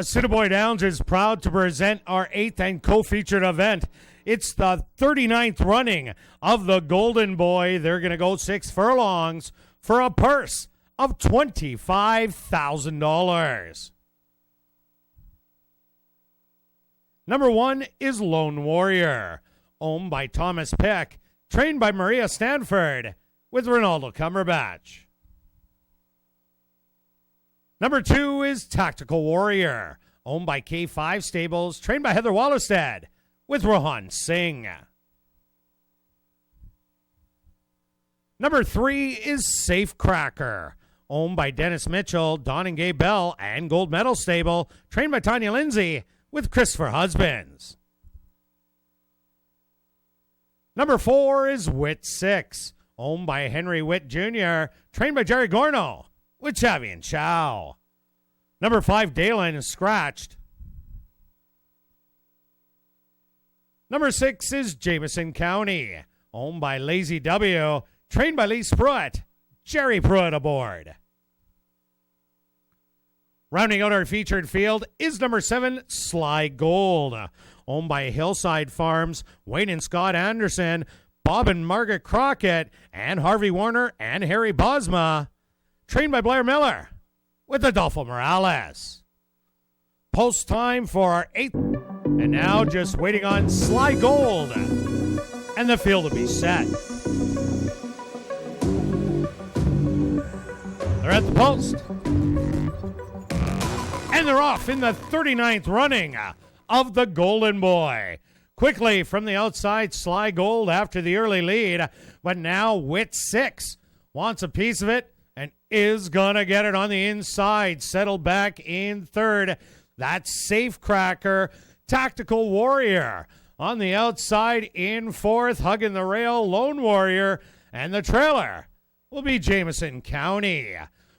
Assiniboia Downs is proud to present our 8th and co-featured event. It's the 39th running of the Golden Boy. They're going to go 6 furlongs for a purse of $25,000. Number 1 is Lone Warrior, owned by Thomas Pick, trained by Maria Stanford, with Ronaldo Cumberbatch. Number 2 is Tactical Warrior, owned by K5 Stables, trained by Heather Wallerstead, with Rohan Singh. Number 3 is Safecracker, owned by Dennis Mitchell, Don and Gay Bell, and Gold Medal Stable, trained by Tanya Lindsay, with Christopher Husbands. Number 4 is Wit 6, owned by Henry Witt Jr., trained by Jerry Gorno, with Chavi and Chow. Number 5, Dalen is scratched. Number 6 is Jameson County, owned by Lazy W, trained by Lee Pruitt, Jerry Pruitt aboard. Rounding out our featured field is number 7, Sly Gold, owned by Hillside Farms, Wayne and Scott Anderson, Bob and Margaret Crockett, and Harvey Warner and Harry Bosma, trained by Blair Miller, with Adolfo Morales. Post time for our 8th, and now just waiting on Sly Gold and the field to be set. They're at the post, and they're off in the 39th running of the Golden Boy. Quickly from the outside, Sly Gold after the early lead, but now Wit 6 wants a piece of it and is going to get it on the inside. Settled back in third. That's Safecracker. Tactical Warrior on the outside in fourth. Hugging the rail, Lone Warrior. And the trailer will be Jameson County.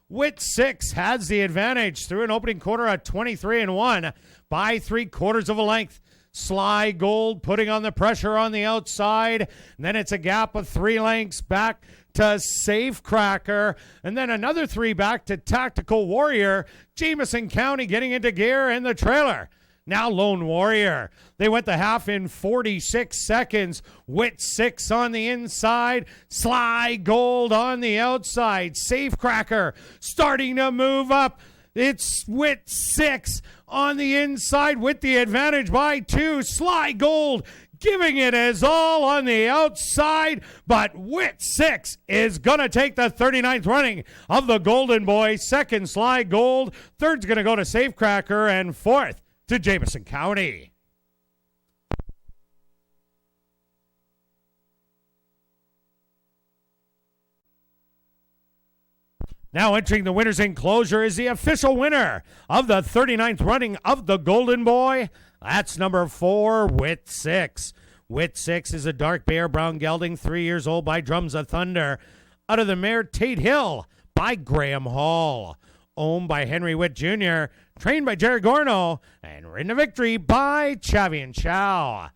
Wit 6 has the advantage through an opening quarter at 23-1 by 3/4 of a length. Sly Gold putting on the pressure on the outside. And then it's a gap of 3 lengths back to Safecracker, and then another 3 back to Tactical Warrior. Jameson County getting into gear, and the trailer. Now Lone Warrior. They went the half in 46 seconds. Wit 6 on the inside. Sly Gold on the outside. Safecracker starting to move up. It's Wit 6 on the inside with the advantage by 2. Sly Gold giving it his all on the outside, but Wit 6 is going to take the 39th running of the Golden Boy. Second, Sly Gold. Third's going to go to Safecracker, and fourth to Jameson County. Now entering the winner's enclosure is the official winner of the 39th running of the Golden Boy. That's number 4, Wit 6. Wit 6 is a dark bear brown gelding, 3 years old, by Drums of Thunder. Out of the mare Tate Hill by Graham Hall. Owned by Henry Witt Jr., trained by Jerry Gorno, and ridden to victory by Chavi and Chow.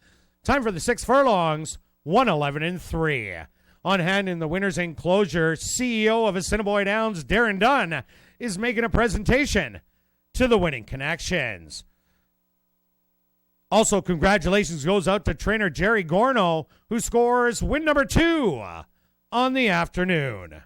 Time for the 6 furlongs, 1:11-3. On hand in the winner's enclosure, CEO of Assiniboia Downs, Darren Dunn, is making a presentation to the winning connections. Also, congratulations goes out to trainer Jerry Gorno, who scores win number 2 on the afternoon.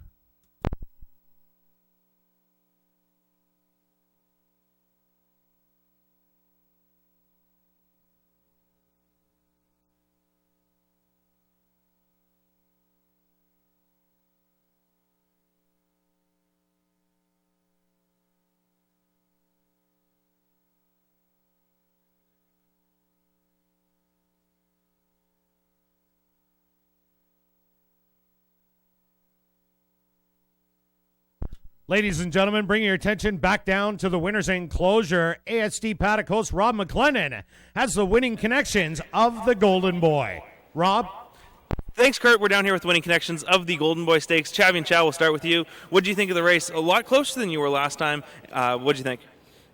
Ladies and gentlemen, bring your attention back down to the winner's enclosure. ASD paddock host Rob McLennan has the winning connections of the Golden Boy. Rob? Thanks, Kurt. We're down here with the winning connections of the Golden Boy Stakes. Chavi and Chow, we'll start with you. What did you think of the race? A lot closer than you were last time. What did you think?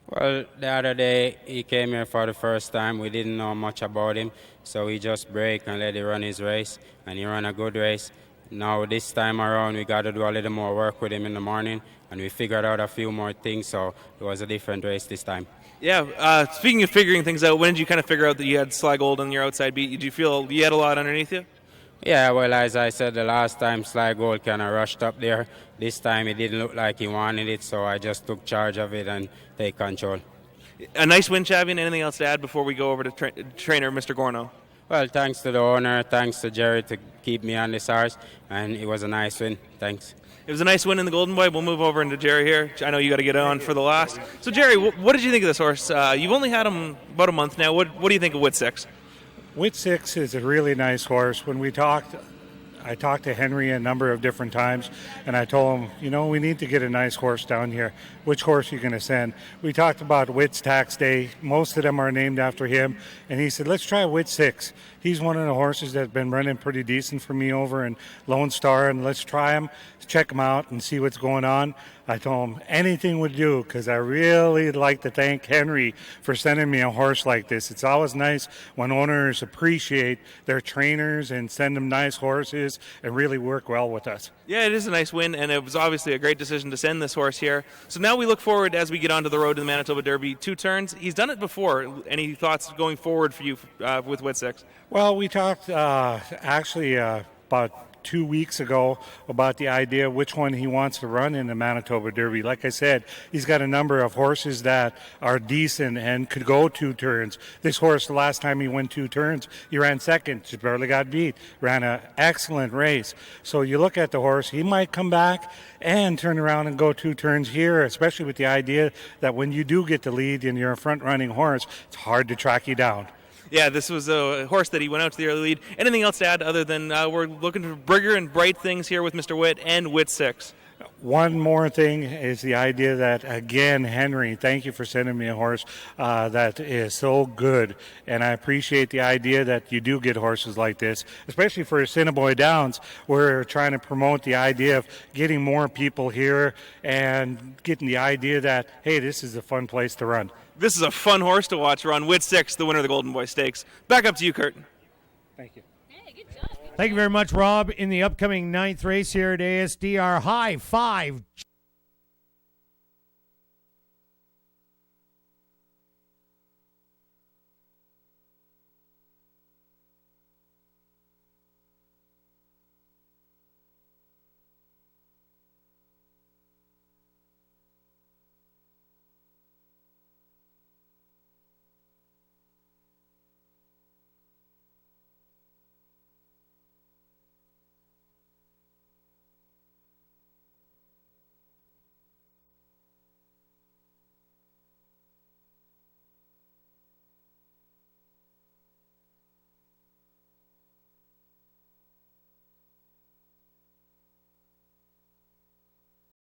Well, the other day he came here for the first time. We didn't know much about him, so we just break and let him run his race, and he ran a good race. Now this time around we got to do a little more work with him in the morning, and we figured out a few more things, so it was a different race this time. Yeah. Speaking of figuring things out, when did you kind of figure out that you had Sly Gold on your outside beat? Did you feel you had a lot underneath you? Yeah, well, as I said, the last time Sly Gold kind of rushed up there. This time it didn't look like he wanted it, so I just took charge of it and take control. A nice win, Chavian. Anything else to add before we go over to trainer Mr. Gorno? Well, thanks to the owner, thanks to Jerry to keep me on this horse, and it was a nice win. Thanks. It was a nice win in the Golden Boy. We'll move over into Jerry here. I know you got to get on for the last. So, Jerry, what did you think of this horse? You've only had him about a month now. What do you think of Wit 6? Wit 6 is a really nice horse. When I talked to Henry a number of different times, and I told him, we need to get a nice horse down here. Which horse are you going to send? We talked about Wit's Tax Day. Most of them are named after him, and he said, let's try Wit 6. He's one of the horses that's been running pretty decent for me over in Lone Star, and let's try him, check him out, and see what's going on. I told him anything would do because I really like to thank Henry for sending me a horse like this. It's always nice when owners appreciate their trainers and send them nice horses and really work well with us. Yeah, it is a nice win, and it was obviously a great decision to send this horse here. So now we look forward as we get onto the road to the Manitoba Derby. 2 turns. He's done it before. Any thoughts going forward for you with Wit 6? Well, we talked actually about 2 weeks ago about the idea of which one he wants to run in the Manitoba Derby. Like I said, he's got a number of horses that are decent and could go 2 turns. This horse, the last time he went 2 turns, he ran second, just barely got beat, ran an excellent race. So you look at the horse, he might come back and turn around and go 2 turns here, especially with the idea that when you do get the lead and you're a front-running horse, it's hard to track you down. Yeah, this was a horse that he went out to the early lead. Anything else to add other than we're looking for bigger and bright things here with Mr. Witt and Wit 6? One more thing is the idea that, again, Henry, thank you for sending me a horse that is so good. And I appreciate the idea that you do get horses like this, especially for Assiniboia Downs. We're trying to promote the idea of getting more people here and getting the idea that, hey, this is a fun place to run. This is a fun horse to watch run. Wit 6, the winner of the Golden Boy Stakes. Back up to you, Kurt. Thank you. Hey, good job. Thank you very much, Rob. In the upcoming 9th race here at ASD, our high 5